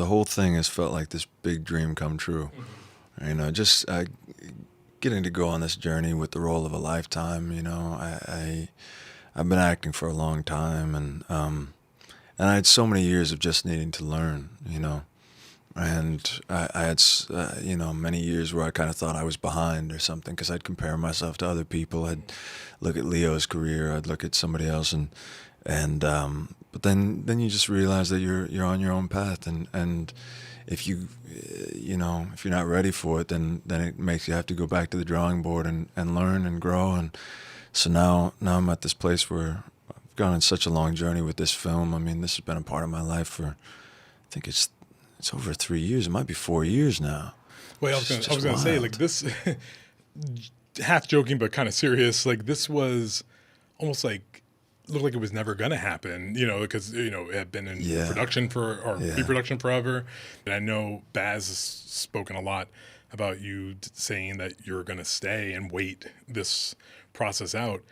The whole thing has felt like this big dream come true. Just getting to go on this journey with the role of a lifetime. I've been acting for a long time, and I had so many years of just needing to learn. And I had many years where I kind of thought I was behind or something because I'd compare myself to other people. I'd look at Leo's career, I'd look at somebody else, but then you just realize that you're on your own path, and if if you're not ready for it, then it makes you have to go back to the drawing board and learn and grow. And so now I'm at this place where I've gone on such a long journey with this film. I mean, this has been a part of my life for, I think it's over 3 years. It might be 4 years now. Well, I was gonna say, like, this, half joking but kind of serious. Like, this was almost like looked like it was never gonna happen. Because it had been in production pre-production forever. And I know Baz has spoken a lot about you saying that you're gonna stay and wait this process out.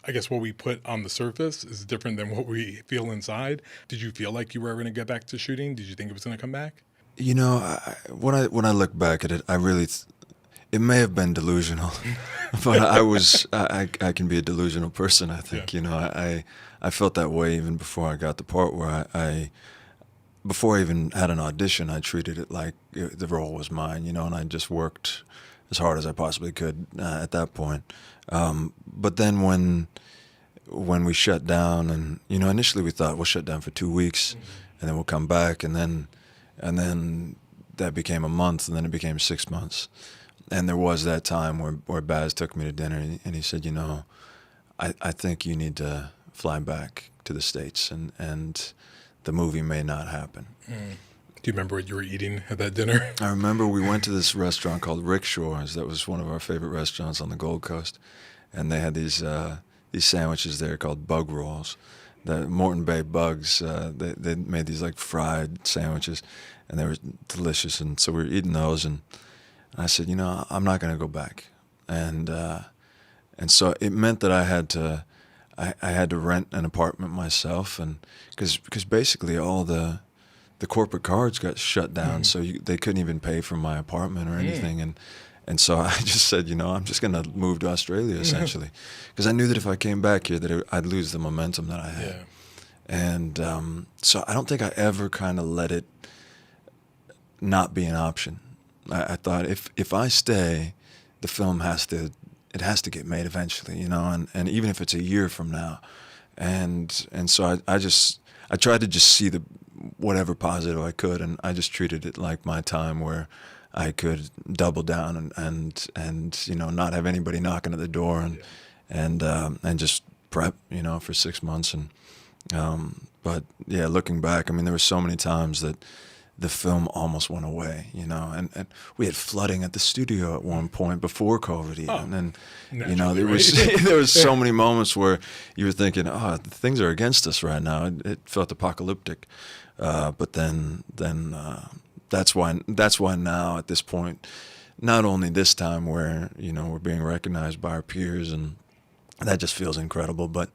I guess what we put on the surface is different than what we feel inside. Did you feel like you were ever going to get back to shooting? Did you think it was going to come back? When I look back at it, it may have been delusional, but I can be a delusional person, I think. Yeah. I felt that way even before I got the part where before I even had an audition, I treated it like the role was mine, and I just worked as hard as I possibly could at that point. But then when we shut down, and initially we thought we'll shut down for 2 weeks, and then we'll come back, and then that became a month, and then it became 6 months. And there was that time where Baz took me to dinner, and he said, I think you need to fly back to the States, and the movie may not happen. Do you remember what you were eating at that dinner? I remember we went to this restaurant called Rickshaw's. That was one of our favorite restaurants on the Gold Coast. And they had these sandwiches there called bug rolls. The Morton Bay bugs, they made these like fried sandwiches, and they were delicious. And so we were eating those, and I said, I'm not going to go back. And so it meant that I had to rent an apartment myself, and because basically all the corporate cards got shut down, so they couldn't even pay for my apartment or anything. And so I just said, I'm just going to move to Australia, essentially, because I knew that if I came back here, that I'd lose the momentum that I had. Yeah. And so I don't think I ever kind of let it not be an option. I thought if I stay, the film has to get made eventually, and even if it's a year from now. And so I tried to just see whatever positive I could, and I just treated it like my time where I could double down and not have anybody knocking at the door, and just prep for 6 months. And but yeah, looking back, I mean, there were so many times that the film almost went away, and we had flooding at the studio at one point before COVID even. And there was so many moments where you were thinking, things are against us right now. It felt apocalyptic. But then that's why now at this point, not only this time where we're being recognized by our peers, and that just feels incredible, but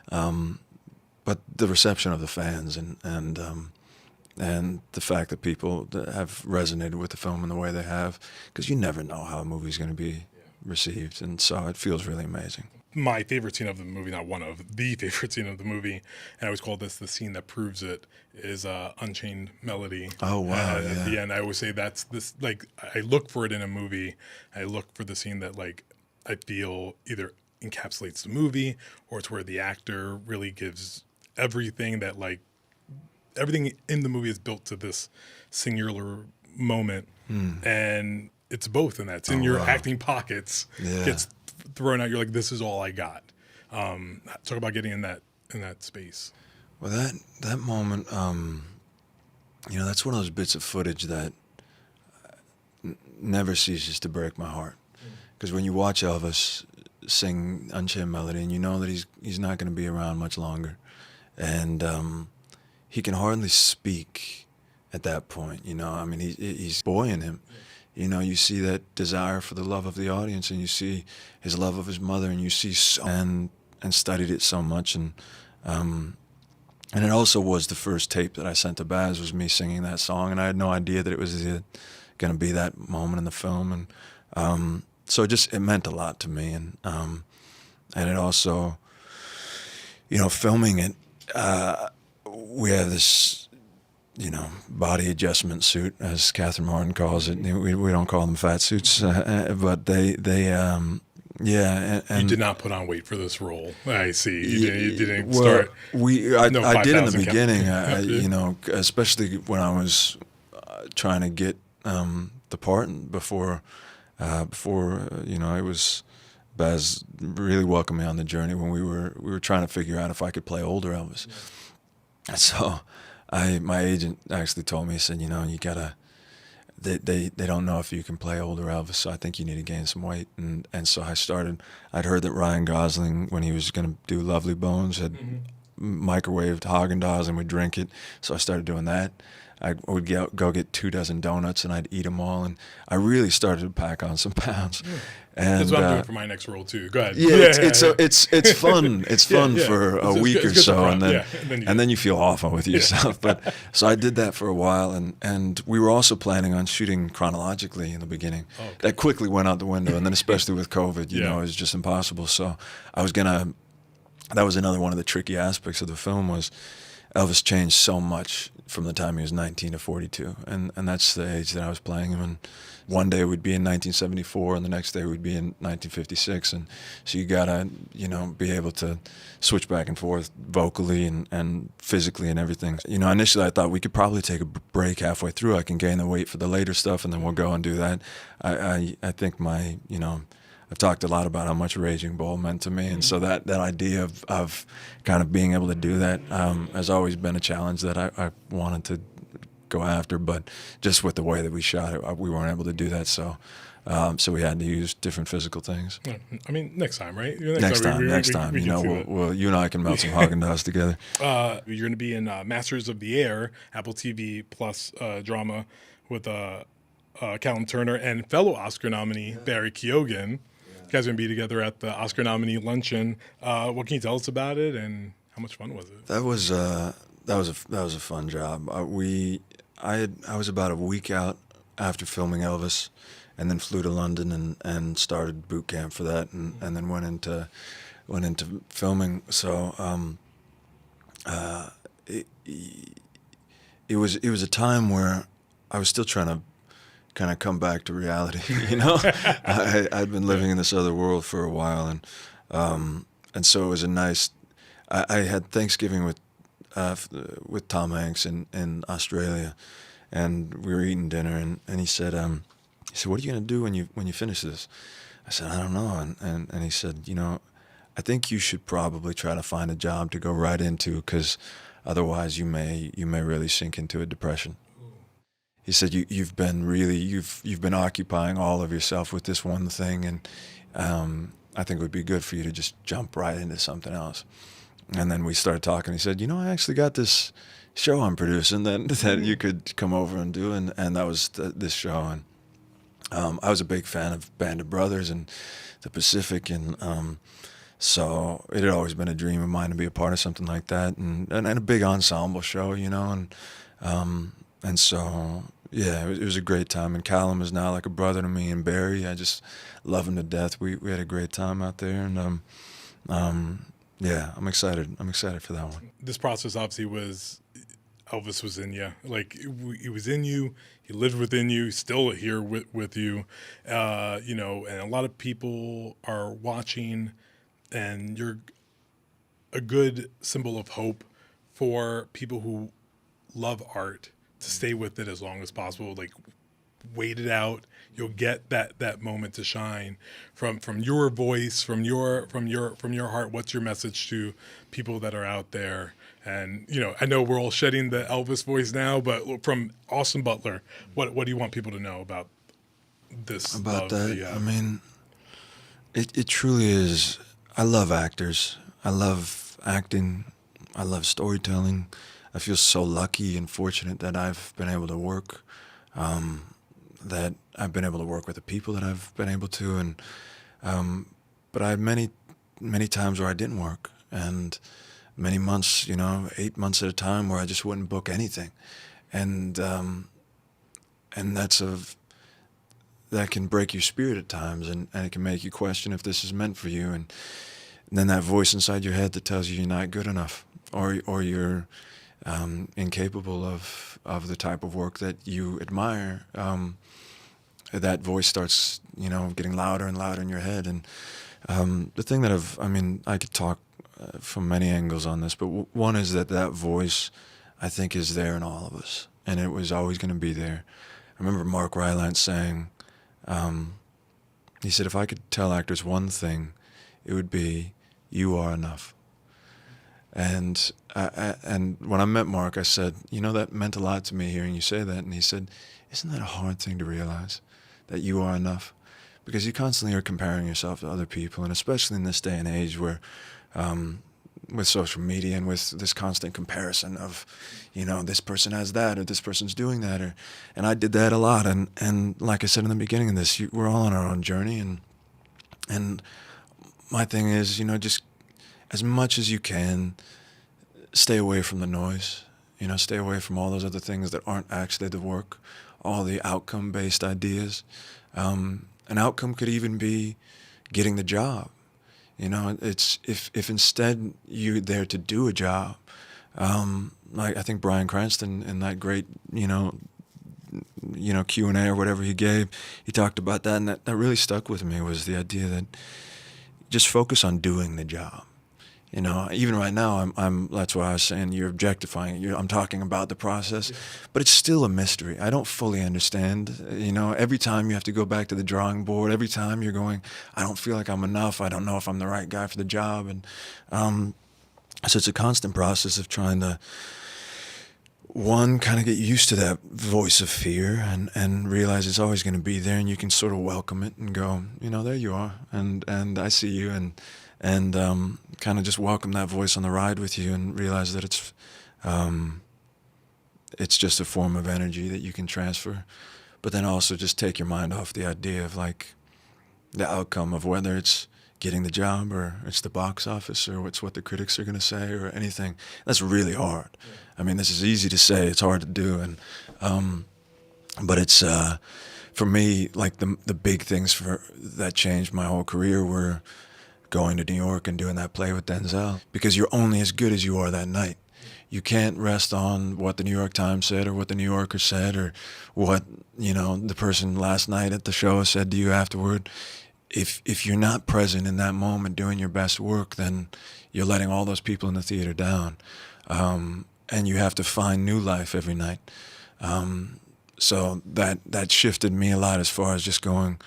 the reception of the fans and the fact that people have resonated with the film in the way they have, because you never know how a movie's going to be received, and so it feels really amazing. My favorite scene of the movie, not one of the favorite scene of the movie, and I always call this the scene that proves it, is Unchained Melody. Oh, wow. At the end, I always say that's this, like, I look for it in a movie. I look for the scene that, like, I feel either encapsulates the movie, or it's where the actor really gives everything that, like, everything in the movie is built to this singular moment. And it's both in that. It's in your acting pockets. Yeah. Gets thrown out. You're like, this is all I got. Talk about getting in that space. Well, that moment, that's one of those bits of footage that never ceases to break my heart. Because when you watch Elvis sing Unchained Melody, and you know that he's not going to be around much longer, and he can hardly speak at that point. I mean, he's boy in him. You see that desire for the love of the audience, and you see his love of his mother, and you see and studied it so much, and And it also was the first tape that I sent to Baz, was me singing that song, and I had no idea that it was going to be that moment in the film. And so it meant a lot to me. And it also, filming it, we have this, body adjustment suit, as Catherine Martin calls it. We don't call them fat suits, but yeah. And you did not put on weight for this role. I see. You didn't well, start. I did in the 5,000 beginning, especially when I was trying to get the part before it was Baz really welcomed me on the journey when we were trying to figure out if I could play older Elvis. Yeah. So my agent actually told me, he said, you gotta, they don't know if you can play older Elvis, so I think you need to gain some weight. And so I'd heard that Ryan Gosling, when he was going to do Lovely Bones, had microwaved Haagen-Dazs and would drink it. So I started doing that. I would go get 24 donuts, and I'd eat them all, and I really started to pack on some pounds. Yeah. And that's what I'm doing for my next role too. Go ahead. Yeah, it's fun. It's fun for a week or so, and then you feel awful with yourself. But so I did that for a while, and we were also planning on shooting chronologically in the beginning. Oh, okay. That quickly went out the window, and then especially with COVID, it was just impossible. So that was another one of the tricky aspects of the film, was Elvis changed so much from the time he was 19 to 42, and that's the age that I was playing him. And one day we'd be in 1974, and the next day we'd be in 1956, and so you gotta, be able to switch back and forth vocally and physically and everything. Initially I thought we could probably take a break halfway through. I can gain the weight for the later stuff, and then we'll go and do that. I think I've talked a lot about how much Raging Bull meant to me, and so that idea of kind of being able to do that has always been a challenge that I wanted to go after, but just with the way that we shot it, we weren't able to do that, so we had to use different physical things. I mean, next time, right? Next time, we'll you and I can melt some Haagen-Dazs together. You're going to be in Masters of the Air, Apple TV Plus drama with Callum Turner and fellow Oscar nominee Barry Keoghan. You guys are going to be together at the Oscar nominee luncheon. What can you tell us about it, and how much fun was it? That was a fun job. I was about a week out after filming Elvis, and then flew to London and started boot camp for that, and then went into filming. So it was a time where I was still trying to kind of come back to reality. I'd been living in this other world for a while, and so it was a nice. I had Thanksgiving with Tom Hanks in Australia, and we were eating dinner, and he said, "What are you going to do when you finish this?" I said, "I don't know," and he said, "I think you should probably try to find a job to go right into, because otherwise you may really sink into a depression." He said, "You've been occupying all of yourself with this one thing, and I think it would be good for you to just jump right into something else." And then we started talking. He said, "I actually got this show I'm producing that you could come over and do," and that was this show. And I was a big fan of Band of Brothers and the Pacific, and so it had always been a dream of mine to be a part of something like that, and a big ensemble show, and so, yeah, it was a great time. And Callum is now like a brother to me, and Barry, I just love him to death. We had a great time out there, and yeah, I'm excited. I'm excited for that one. This process obviously Elvis was in you. Like, he was in you. He lived within you. He's still here with you. And a lot of people are watching, and you're a good symbol of hope for people who love art to stay with it as long as possible. Like, wait it out. You'll get that moment to shine from your voice, from your heart. What's your message to people that are out there? And I know we're all shedding the Elvis voice now, but from Austin Butler, what do you want people to know about this? About that, I mean, it truly is. I love actors. I love acting. I love storytelling. I feel so lucky and fortunate that I've been able to work. That I've been able to work with the people that I've been able to, and but I had many times where I didn't work, and many months, 8 months at a time, where I just wouldn't book anything, and that's that can break your spirit at times, and it can make you question if this is meant for you, and then that voice inside your head that tells you you're not good enough, or you're incapable of the type of work that you admire. That voice starts, getting louder and louder in your head. And the thing that I could talk from many angles on this, but one is that voice, I think, is there in all of us, and it was always going to be there. I remember Mark Rylance saying, he said, if I could tell actors one thing, it would be, you are enough. And and when I met Mark, I said, that meant a lot to me hearing you say that. And he said, isn't that a hard thing to realize, that you are enough? Because you constantly are comparing yourself to other people, and especially in this day and age where, with social media and with this constant comparison of, this person has that, or this person's doing that, and I did that a lot. And like I said in the beginning of this, we're all on our own journey, and my thing is, just as much as you can, stay away from the noise. Stay away from all those other things that aren't actually the work, all the outcome-based ideas. An outcome could even be getting the job. It's if instead you're there to do a job, like I think Bryan Cranston in that great, Q&A or whatever he gave, he talked about that, and that really stuck with me, was the idea that just focus on doing the job. Even right now, that's why I was saying you're objectifying it. I'm talking about the process, but it's still a mystery. I don't fully understand. Every time you have to go back to the drawing board. Every time you're going, I don't feel like I'm enough. I don't know if I'm the right guy for the job. And so it's a constant process of trying to, one, kind of get used to that voice of fear, and realize it's always going to be there, and you can sort of welcome it and go, there you are, and I see you, and kind of just welcome that voice on the ride with you, and realize that it's just a form of energy that you can transfer, but then also just take your mind off the idea of like the outcome of whether it's getting the job, or it's the box office, or it's what the critics are going to say, or anything. That's really hard. This is easy to say, it's hard to do, and but it's for me, like the big things that changed my whole career were going to New York and doing that play with Denzel, because you're only as good as you are that night. You can't rest on what the New York Times said, or what the New Yorker said, or what the person last night at the show said to you afterward. If you're not present in that moment doing your best work, then you're letting all those people in the theater down, and you have to find new life every night. So that shifted me a lot, as far as just going,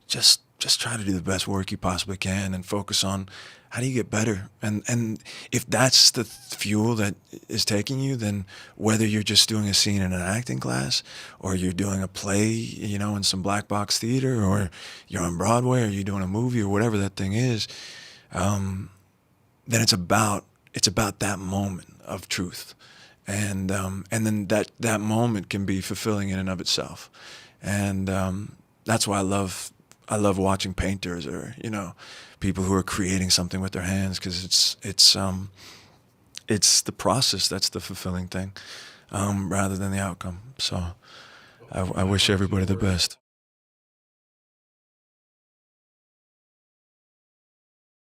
just try to do the best work you possibly can, and focus on how do you get better. And if that's the fuel that is taking you, then whether you're just doing a scene in an acting class, or you're doing a play, in some black box theater, or you're on Broadway, or you're doing a movie, or whatever that thing is, then it's about that moment of truth. And then that moment can be fulfilling in and of itself. And that's why I love watching painters, or people who are creating something with their hands, because it's the process that's the fulfilling thing, rather than the outcome. So I wish everybody the best.